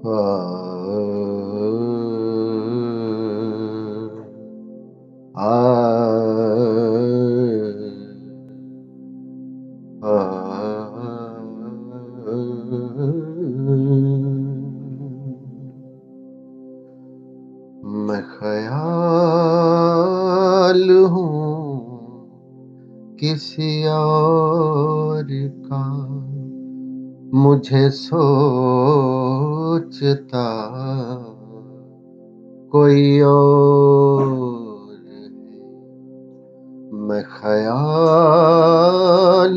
آ آ آ میں خیال ہوں کسی اور کا، مجھے سوچتا کوئی اور ہے۔ میں خیال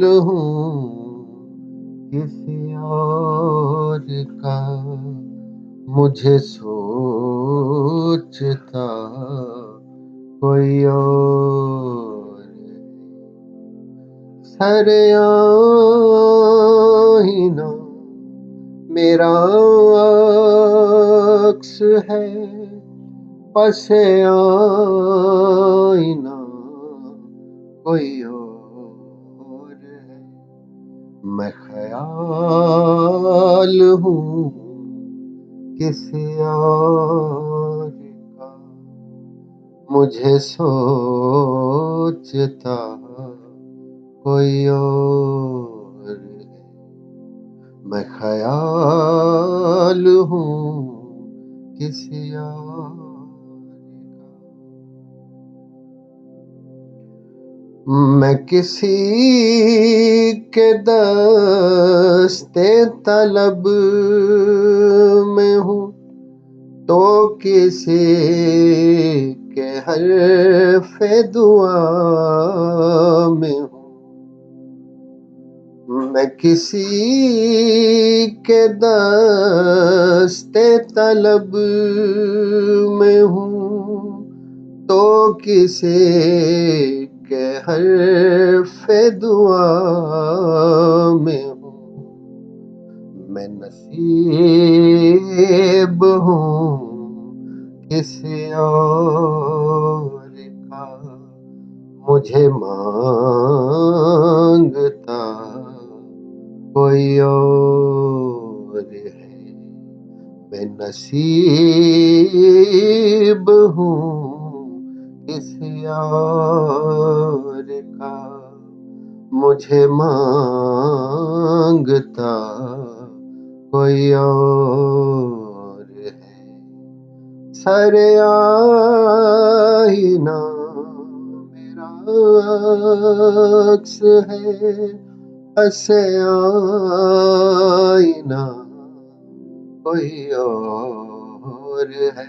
ہوں کسی اور کا، مجھے سوچتا کوئی اور ہے۔ سر آئینہ میرا عکس ہے، پس آئینہ کوئی اور ہے۔ میں خیال ہوں کسی اور کا، مجھے سوچتا کوئی اور ہے۔ میں خیال ہوں کسی اور کا۔ میں کسی کے دست طلب میں ہوں تو کسی کے حرف دعا میں ہوں۔ میں کسی کے دست طلب میں ہوں تو کسی کے حرف دعا میں ہوں۔ میں نصیب ہوں کسی اور کا، مجھے مانگتا کوئی اور ہے۔ میں نصیب ہوں کسی اور کا، مجھے مانگتا کوئی اور ہے۔ سر آئینہ میرا عکس ہے، پس آئینہ کوئی اور ہے۔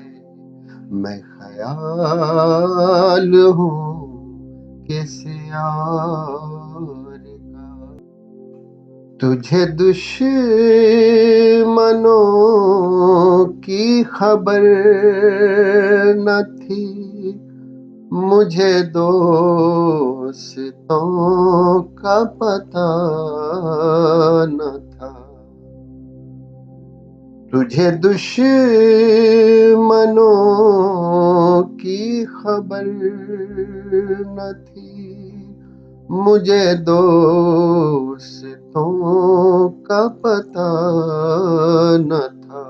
میں خیال ہوں کسی اور کا۔ تجھے دشمنوں کی خبر نہ تھی، مجھے دوستوں کا پتہ نہ تھا۔ تجھے دشمنوں کی خبر نہ تھی، مجھے دوستوں کا پتہ نہ تھا۔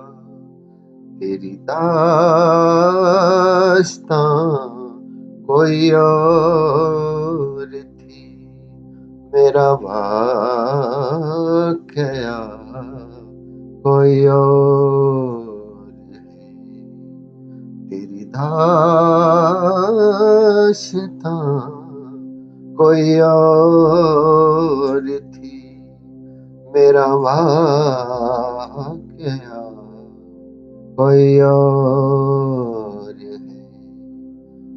تیری داستان کوئی اور تھی، میرا واقعہ کوئی اور ہے۔ تیری داستان کوئی اور تھی، میرا واقعہ کوئی اور ہے۔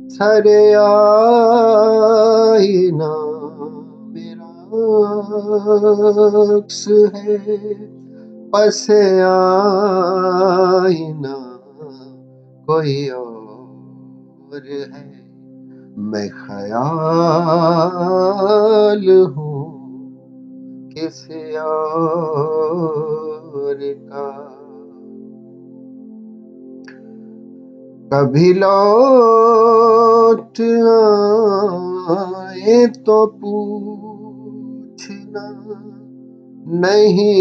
سر آئینہ میرا عکس ہے، پس آئینہ کوئی اور ہے۔ میں خیال ہوں کسی اور کا۔ کبھی لوٹ آئے تو پوچھنا، نہیں